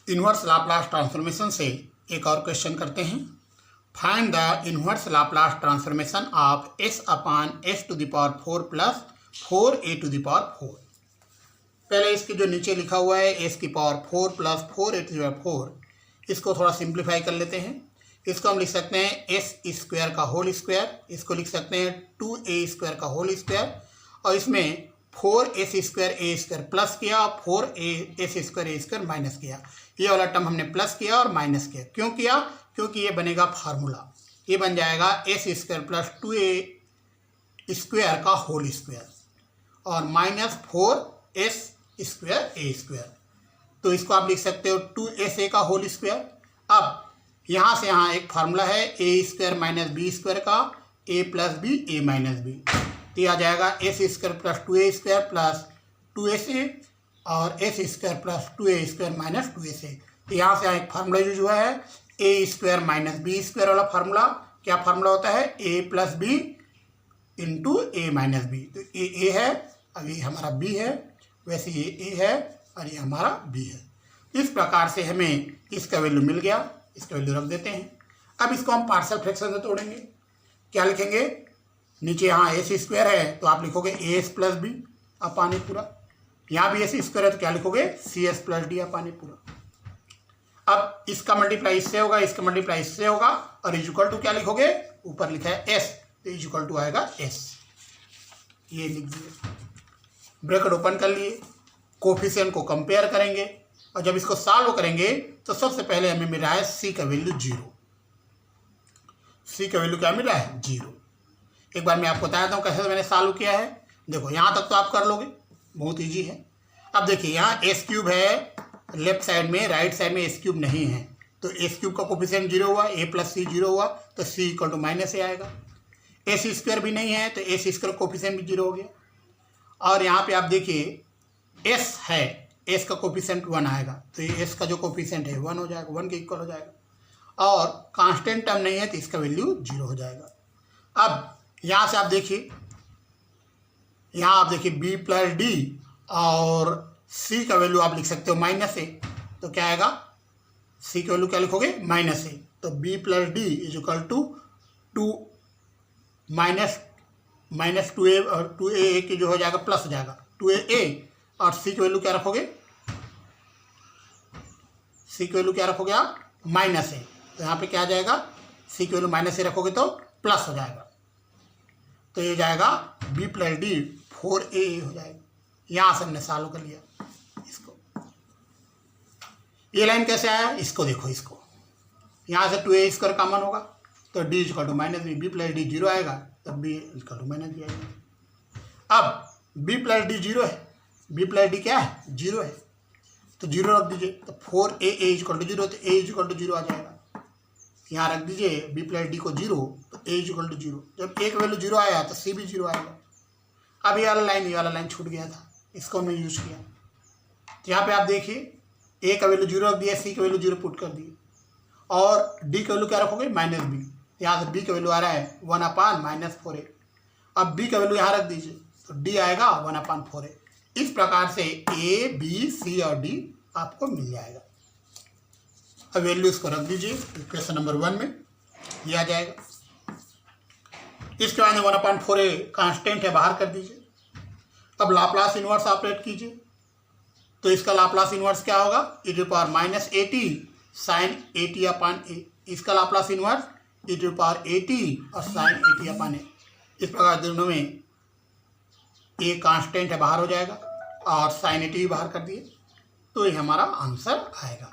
Inverse Laplace transformation से एक और क्वेश्चन करते हैं। Find the inverse Laplace transformation of s upon s to the power 4 plus 4a to the power 4। पहले इसके जो नीचे लिखा हुआ है s की power 4 plus 4a to the power 4, इसको थोड़ा सिंप्लीफाई कर लेते हैं। इसको हम लिख सकते हैं s स्क्वायर का होल स्क्वायर, इसको लिख सकते हैं 2a स्क्वायर का होल स्क्वायर, और इसमें 4s square a square plus किया और 4s square a square minus किया। ये वाला टर्म हमने प्लस किया और माइनस किया। क्यों किया? क्योंकि ये बनेगा फार्मूला, ये बन जाएगा s square plus 2a square का होल स्क्वायर और minus 4s square a square. तो इसको आप लिख सकते हो 2sa का होल स्क्वायर। अब यहाँ से यहाँ एक फार्मूला है a square minus B square का, a plus B a minus B, तो ये आ जाएगा s square plus 2a square plus 2sa और s square plus 2a square minus 2sa। तो यहाँ से एक फार्मूला यूज हुआ है a square minus B square वाला फार्मूला। क्या फार्मूला होता है? a plus B into a minus B. तो a है, अब ये हमारा b है, वैसे ये a है और ये हमारा b है। इस प्रकार से हमें इसका वैल्यू मिल गया, इसका वैल्यू रख देते हैं। अब इसको हम पार्शियल फ्रैक्शन से तोड़ेंगे। क्या लिखेंगे? नीचे यहाँ एस स्क्वायर है तो आप लिखोगे ए एस प्लस बी अपान ए पूरा, यहाँ भी एस स्क्वायर है तो क्या लिखोगे? सी एस प्लस डी अपान ए पूरा। अब इसका मल्टीप्लाई इससे होगा, इसका मल्टीप्लाई इससे होगा और इज इक्वल टू क्या लिखोगे? ऊपर लिखा है एस, तो इज इक्वल टू आएगा एस। ये लिख दिए, ब्रैकेट ओपन कर लिए, कोफिशिएंट को कंपेयर करेंगे और जब इसको सॉल्व करेंगे तो सबसे पहले हमें मिल रहा है सी का वैल्यू 0। सी का वैल्यू क्या मिल रहा है? 0। एक बार मैं आपको बताता हूँ कैसे मैंने सॉल्व किया है। देखो यहाँ तक तो आप कर लोगे, बहुत इजी है। अब देखिए यहाँ एस क्यूब है लेफ्ट साइड में, राइट साइड में एस क्यूब नहीं है, तो एस क्यूब का कोफिशिएंट 0 हुआ, ए प्लस सी 0 हुआ, तो सी इक्वल टू माइनस ए आएगा। एस स्क्वायर भी नहीं है तो एस स्क्वायर कोफिशिएंट भी 0 हो गया। और यहाँ पे आप देखिए एस है, एस का कोफिशिएंट 1 आएगा, तो ये एस का जो कोफिशिएंट है 1 हो जाएगा, 1 के इक्वल हो जाएगा। और कांस्टेंट टर्म नहीं है तो इसका वैल्यू 0 हो जाएगा। अब यहाँ से आप देखिए, यहाँ आप देखिए बी प्लस डी और सी का वैल्यू आप लिख सकते हो माइनस ए, तो क्या आएगा? सी का वैल्यू क्या लिखोगे? माइनस ए, तो B plus D is equal to 2 minus 2a और 2a की जो हो जाएगा प्लस हो जाएगा 2a और सी की वैल्यू क्या रखोगे? सी की वैल्यू क्या रखोगे आप? माइनस ए, तो यहाँ पे क्या आ जाएगा? सी की वैल्यू माइनस ए रखोगे तो प्लस हो जाएगा, तो ये जाएगा b प्लस डी 4a हो जाएगा। यहाँ से हमने सॉल्व कर लिया इसको। ये लाइन कैसे आया? इसको देखो, इसको यहाँ से 2a स्क्वायर कॉमन होगा तो d equal to minus B, plus D 0 आएगा तब b equal to minus B आएगा। अब b प्लस डी 0 है, b प्लस डी क्या है? 0 है, तो 0 रख दीजिए, तो 4a इक्वल टू 0, तो a इक्वल टू 0 आ जाएगा। यहाँ रख दीजिए b प्लस डी को 0, तो a इक्वल टू 0। जब a का वैल्यू 0 आया तो c भी 0 आएगा। अब ये वाला लाइन छूट गया था, इसको हमने यूज किया। तो यहाँ पे आप देखिए a का वैल्यू 0 रख दिया, c का वैल्यू 0 पुट कर दिए और d का वैल्यू क्या रखोगे? Minus B. यहाँ से b का वैल्यू आ रहा है 1 अपान माइनस 4a। अब b का वैल्यू यहाँ रख दीजिए तो d आएगा 1 अपान 4a। इस प्रकार से a, b, c और d आपको मिल जाएगा। अब वैल्यू इसको रख दीजिए क्वेश्चन नंबर 1 में, ये आ जाएगा। इसके बाद 1 अपान 4a कांस्टेंट है, बाहर कर दीजिए। अब लाप्लास इनवर्स ऑपरेट कीजिए, तो इसका लाप्लास इनवर्स क्या होगा? e to power minus AT sine AT upon a। इसका Laplace inverse e to power AT और साइन AT अपान a। इस प्रकार दोनों में a कांस्टेंट है, बाहर हो जाएगा और साइन AT भी बाहर कर दिए, तो ये हमारा आंसर आएगा।